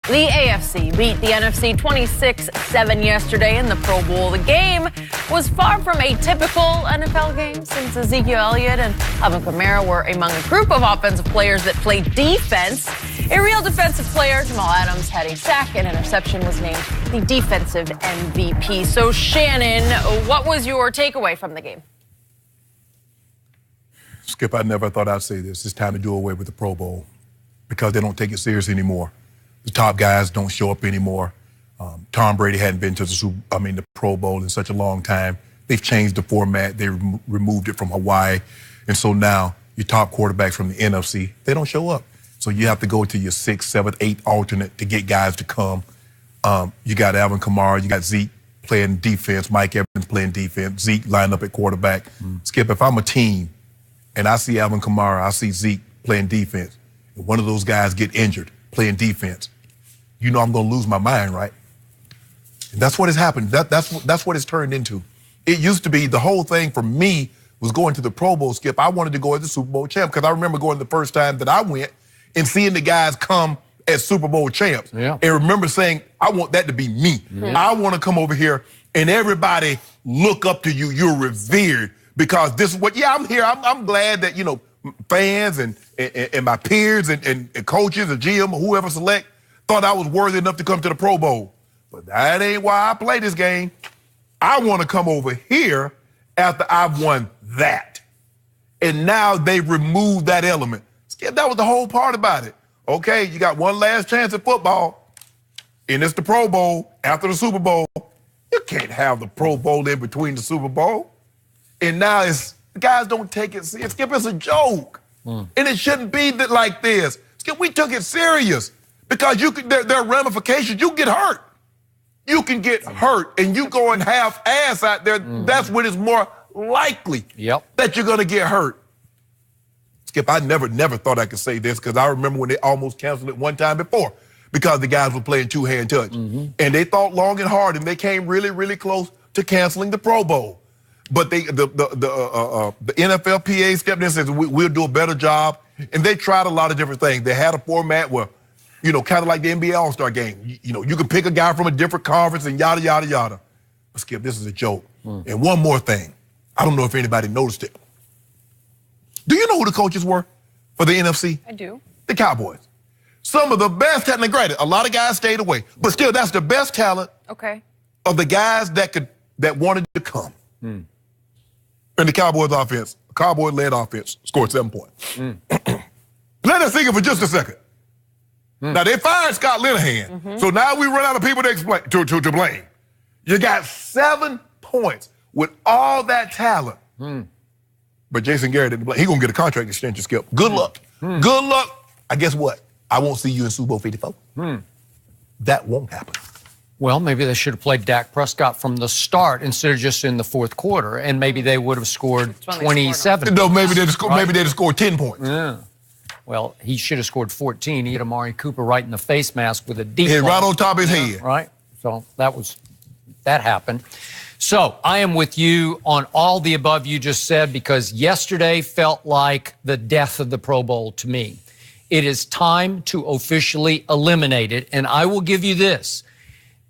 The AFC beat the NFC 26-7 yesterday in the Pro Bowl. The game was far from a typical NFL game since Ezekiel Elliott and Alvin Kamara were among a group of offensive players that played defense. A real defensive player, Jamal Adams, had a sack and interception, was named the defensive MVP. So, Shannon, what was your takeaway from the game? Skip, I never thought I'd say this. It's time to do away with the Pro Bowl because they don't take it serious anymore. The top guys don't show up anymore. Tom Brady hadn't been to the Pro Bowl in such a long time. They've changed the format. They removed it from Hawaii. And so now your top quarterbacks from the NFC, they don't show up. So you have to go to your 6th, 7th, 8th alternate to get guys to come. You got Alvin Kamara, you got Zeke playing defense, Mike Evans playing defense, Zeke lined up at quarterback. Skip, if I'm a team and I see Alvin Kamara, I see Zeke playing defense, and one of those guys get injured playing defense, you know I'm going to lose my mind, right? And that's what has happened. That's what it's turned into. It used to be the whole thing for me was going to the Pro Bowl, Skip. I wanted to go as the Super Bowl champ because I remember going the first time that I went and seeing the guys come as Super Bowl champs. Yeah. And remember saying, I want that to be me. I want to come over here and everybody look up to you. You're revered because this is what, I'm here. I'm glad that, fans and my peers and coaches and GM or whoever select thought I was worthy enough to come to the Pro Bowl. But that ain't why I play this game. I want to come over here after I've won that. And now they removed that element. Skip, that was the whole part about it. Okay, you got one last chance at football, and it's the Pro Bowl after the Super Bowl. You can't have the Pro Bowl in between the Super Bowl. And now the guys don't take it serious. Skip, it's a joke. And it shouldn't be like this. Skip, we took it serious. Because there are ramifications. You get hurt. You can get hurt, and you going half-ass out there. That's when it's more likely that you're going to get hurt. Skip, I never thought I could say this because I remember when they almost canceled it one time before because the guys were playing two-hand touch. And they thought long and hard, and they came really, really close to canceling the Pro Bowl. But the NFLPA stepped in and said, we'll do a better job. And they tried a lot of different things. They had a format where kind of like the NBA All-Star game. You can pick a guy from a different conference and yada, yada, yada. But Skip, this is a joke. And one more thing. I don't know if anybody noticed it. Do you know who the coaches were for the NFC? I do. The Cowboys. Some of the best talent. Granted, a lot of guys stayed away. But still, that's the best talent of the guys that wanted to come. And the Cowboys offense, Cowboy-led offense, scored 7 points. Let us think of it for just a second. Now, they fired Scott Linehan, so now we run out of people to blame. You got 7 points with all that talent. But Jason Garrett didn't play. He's going to get a contract extension, Skip. Good luck. Good luck. I guess what? I won't see you in Super Bowl 54. That won't happen. Well, maybe they should have played Dak Prescott from the start instead of just in the fourth quarter, and maybe they would have scored 27. No, maybe they'd have scored 10 points. Yeah. Well, he should have scored 14. He hit Amari Cooper right in the face mask with a deep hit right on top of his head. Right? So that happened. So I am with you on all the above you just said because yesterday felt like the death of the Pro Bowl to me. It is time to officially eliminate it, and I will give you this.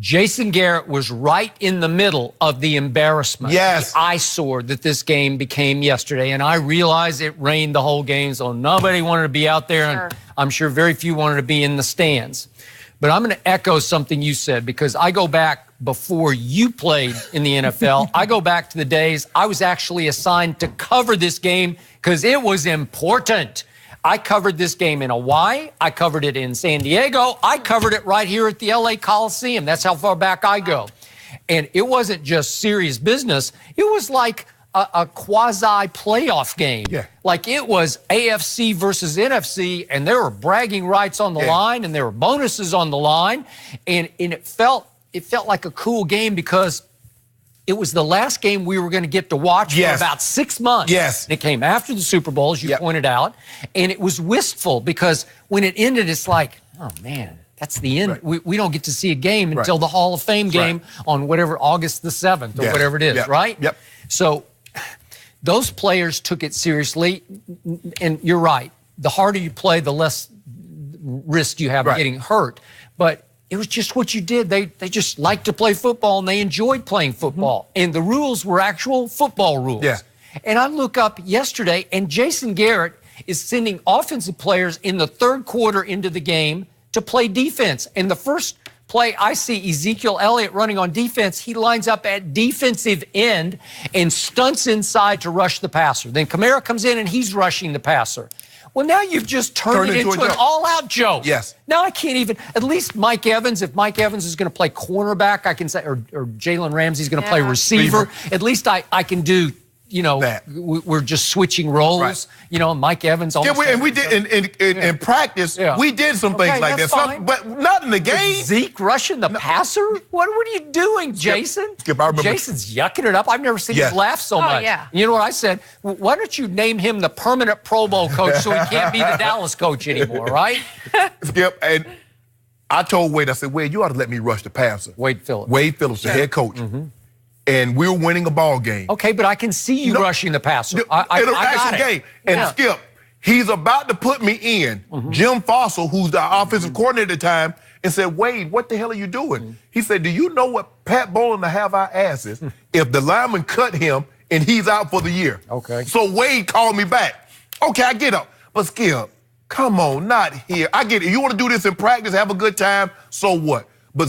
Jason Garrett was right in the middle of the embarrassment, the eyesore that this game became yesterday. And I realize it rained the whole game, so nobody wanted to be out there, and I'm sure very few wanted to be in the stands. But I'm going to echo something you said because I go back before you played in the NFL. I go back to the days I was actually assigned to cover this game because it was important. I covered this game in Hawaii. I covered it in San Diego. I covered it right here at the LA Coliseum. That's how far back I go. And it wasn't just serious business. It was like a quasi-playoff game. Like it was AFC versus NFC, and there were bragging rights on the line, and there were bonuses on the line. And it felt like a cool game because it was the last game we were going to get to watch for about 6 months. It came after the Super Bowl, as you pointed out, and it was wistful because when it ended, it's like, oh, man, that's the end. We don't get to see a game until the Hall of Fame game on whatever, August the 7th or whatever it is, right? So those players took it seriously, and you're right. The harder you play, the less risk you have of getting hurt. but it was just what you did. They just liked to play football, and they enjoyed playing football. And the rules were actual football rules. Yeah. And I look up yesterday, and Jason Garrett is sending offensive players in the third quarter into the game to play defense. And the first play, I see Ezekiel Elliott running on defense. He lines up at defensive end and stunts inside to rush the passer. Then Kamara comes in, and he's rushing the passer. Well, now you've just turned it into an all-out joke. Yes. Now I can't even, at least Mike Evans, if Mike Evans is going to play cornerback, I can say, or Jalen Ramsey's going to play receiver, at least I can do, you know, we're just switching roles. Right. You know, Mike Evans. Yeah, and we did in practice. Yeah. We did some things like that, but not in the game. But Zeke rushing the passer. What are you doing, Jason? Skip, I remember. Jason's yucking it up. I've never seen him laugh so much. Yeah. You know what I said? Why don't you name him the permanent Pro Bowl coach so he can't be the Dallas coach anymore, right? Skip, and I told Wade, I said, Wade, you ought to let me rush the passer. Wade Phillips. Wade Phillips, the head coach. And we were winning a ball game. Okay, but I can see you rushing the passer. I in an actual game. And Skip, he's about to put me in. Jim Fossil, who's the offensive coordinator at the time, and said, Wade, what the hell are you doing? He said, do you know what Pat Bowlen to have our asses if the lineman cut him and he's out for the year? Okay. So Wade called me back. Okay, I get up. But Skip, come on, not here. I get it. You want to do this in practice, have a good time, so what? But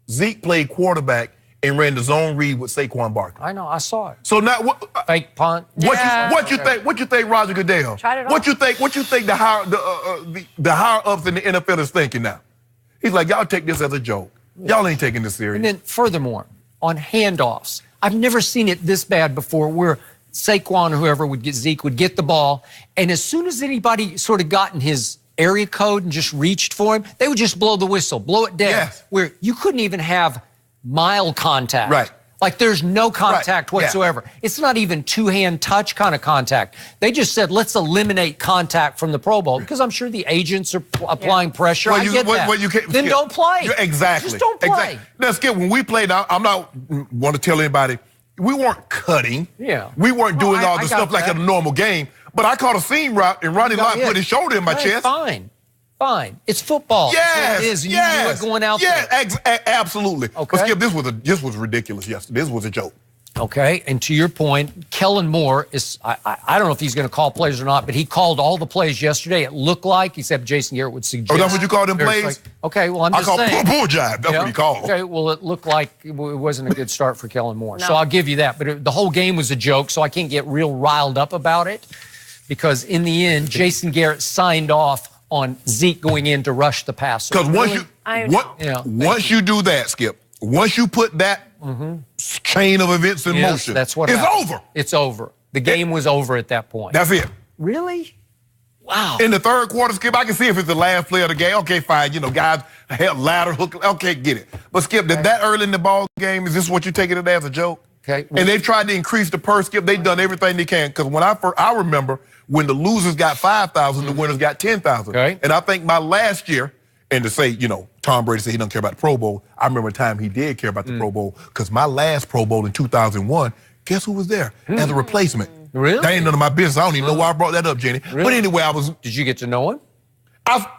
Zeke played quarterback and ran the zone read with Saquon Barkley. I know, I saw it. So now what? Fake punt. What you think Roger Goodell? Tried it all. What you think the higher ups in the NFL is thinking now? He's like, y'all take this as a joke. Y'all ain't taking this serious. And then furthermore, on handoffs, I've never seen it this bad before where Saquon or whoever would get Zeke would get the ball, and as soon as anybody sort of got in his area code and just reached for him, they would just blow the whistle, blow it dead. Yes. Where you couldn't even have mild contact. Right. Like there's no contact whatsoever. Yeah. It's not even two-hand touch kind of contact. They just said, let's eliminate contact from the Pro Bowl because I'm sure the agents are applying pressure. Well, I get that. Then don't play. Exactly. Just don't play. Exactly. Now, Skip, when we played, I'm not want to tell anybody, we weren't cutting. Yeah. We weren't doing all the stuff like in a normal game. But I caught a seam route and Ronnie Lott put his shoulder in my chest. Fine. It's football. Yes, it is. You knew it going out there. Absolutely. Okay. But Skip, this was ridiculous yesterday. This was a joke. Okay, and to your point, Kellen Moore is, I don't know if he's going to call plays or not, but he called all the plays yesterday. It looked like, except Jason Garrett would suggest. Oh, that's what you called them plays? Like, okay, well, I'm just saying. I call bull jive. That's what he called. Okay, well, it looked like it wasn't a good start for Kellen Moore. No. So I'll give you that. But the whole game was a joke, so I can't get real riled up about it because in the end, Jason Garrett signed off on Zeke going in to rush the passer. Because once you do that, Skip, once you put that chain of events in motion, that's what it's happened. over. It's over. The game was over at that point. That's it. Really? Wow. In the third quarter, Skip, I can see if it's the last play of the game. Okay, fine. You know, guys, ladder, hook. Okay, get it. But Skip, that early in the ball game, is this what you're taking it as a joke? Okay. And they've tried to increase the purse, Skip. They've done everything they can. Because when I remember when the losers got 5,000, the winners got 10,000. Okay. And I think my last year, and to say, you know, Tom Brady said he don't care about the Pro Bowl. I remember a time he did care about the Pro Bowl because my last Pro Bowl in 2001, guess who was there as a replacement? Really? That ain't none of my business. I don't even know why I brought that up, Jenny. Really? But anyway, Did you get to know him?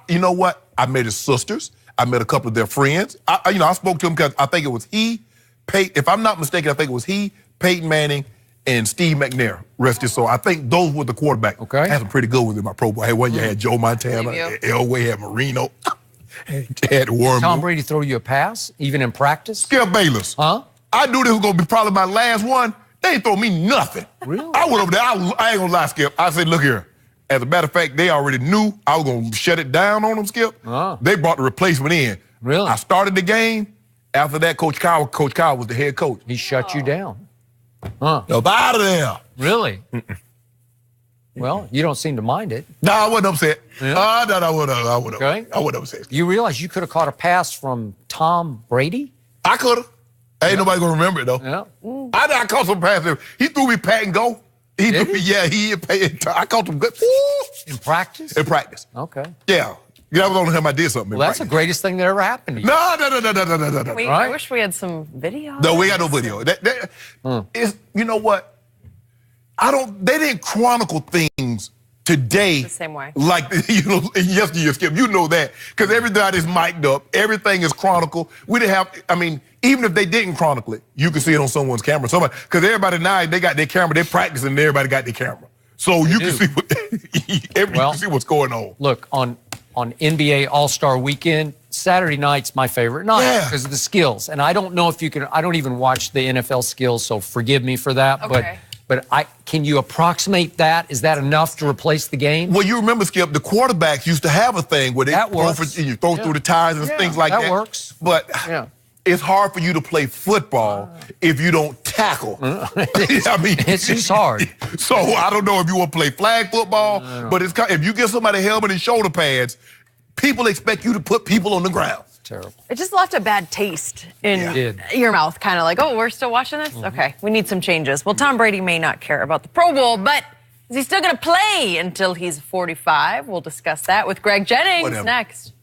You know what? I met his sisters. I met a couple of their friends. I spoke to him because I think it was if I'm not mistaken, I think it was he, Peyton Manning, and Steve McNair, rest his soul. I think those were the quarterbacks. Okay. I had some pretty good ones in my Pro Bowl. Hey, you had Joe Montana, Elway, had Marino, had Warren. Tom Brady throw you a pass, even in practice? Skip Bayless. Huh? I knew this was going to be probably my last one. They ain't throw me nothing. Really? I went over there. I ain't going to lie, Skip. I said, look here. As a matter of fact, they already knew I was going to shut it down on them, Skip. They brought the replacement in. Really? I started the game. After that, Coach Kyle was the head coach. He shut you down. Huh? Up out of there. Really? Well, you don't seem to mind it. No, I wasn't upset. Yeah. No, I wasn't. Okay. I wasn't upset. You realize you could have caught a pass from Tom Brady? I could have. Ain't nobody gonna remember it though. Yeah. I caught some passes. He threw me pat and go. He threw me, I caught some good. In practice? In practice. Okay. Yeah. That was the only time I did something. Well, that's the greatest thing that ever happened to you. No. I wish we had some video. No, we got no video. You know what? They didn't chronicle things today, the same way. like, yesterday, Skip, you know that, because everybody's mic'd up, everything is chronicled. We didn't have, I mean, even if they didn't chronicle it, you can see it on someone's camera. Because everybody now, they got their camera, they're practicing, and everybody got their camera. So you can see you can see what's going on. Look, on NBA All-Star Weekend, Saturday night's my favorite night because of the skills. And I don't know if you can, I don't even watch the NFL skills, so forgive me for that. Okay. But can you approximate that? Is that enough to replace the game? Well, you remember, Skip, the quarterbacks used to have a thing where they throw through the tires and things like that. That works. But it's hard for you to play football if you don't tackle. I mean, it's just hard. So I don't know if you want to play flag football, but if you give somebody a helmet and shoulder pads, people expect you to put people on the ground. Terrible. It just left a bad taste in your mouth, kind of like, oh, we're still watching this? Okay, we need some changes. Well, Tom Brady may not care about the Pro Bowl, but is he still going to play until he's 45? We'll discuss that with Greg Jennings next.